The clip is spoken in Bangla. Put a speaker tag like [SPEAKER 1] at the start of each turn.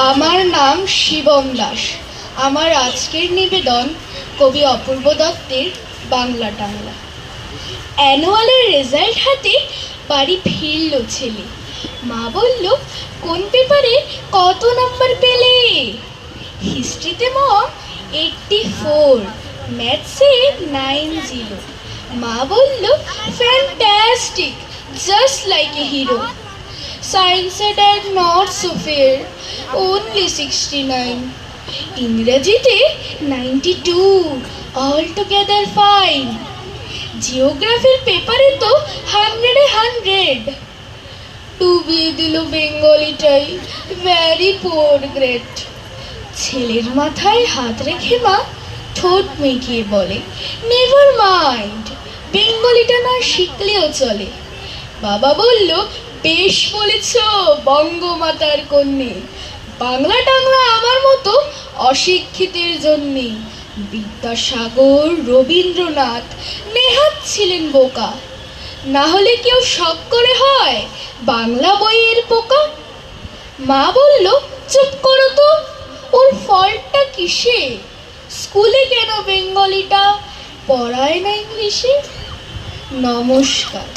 [SPEAKER 1] আমার নাম শিবম দাস। আমার আজকের নিবেদন কবি অপূর্ব দত্তের বাংলা টাংলা। অ্যানুয়ালের রেজাল্ট হাতে বাড়ি ফিরল ছেলে। মা বলল, কোন পেপারে কত নাম্বার পেলে? হিস্ট্রিতে মম 84, ম্যাথসে 90। মা বলল, fantastic, just like a hero. সায়েন্সে dad not so fair, only 69। ইংরেজিতে 92, অল টুগেদার ফাইন। জিওগ্রাফির পেপারে তো 100-এ 100। ডুবিয়ে দিল বেঙ্গলিটাই, ভ্যারি পোর গ্রেড। ছেলের মাথায় হাত রেখে মা ঠোঁট মেঘিয়ে বলে, নেভার মাইন্ড, বেঙ্গলিটা না শিখলেও চলে। বাবা বলল, বেশ বলেছ বঙ্গমাতার কন্যে, বাংলা টাংলা আমার মতো অশিক্ষিতের জন্যে। বিদ্যাসাগর, রবীন্দ্রনাথ, নেহাত ছিলেন বোকা, না হলে কেউ শখ করে হয় বাংলা বইয়ের পোকা। মা বলল, চুপ করো তো, ওর ফল্টটা কিসে? স্কুলে কেন বেঙ্গলিটা পড়ায় না ইংলিশে? নমস্কার।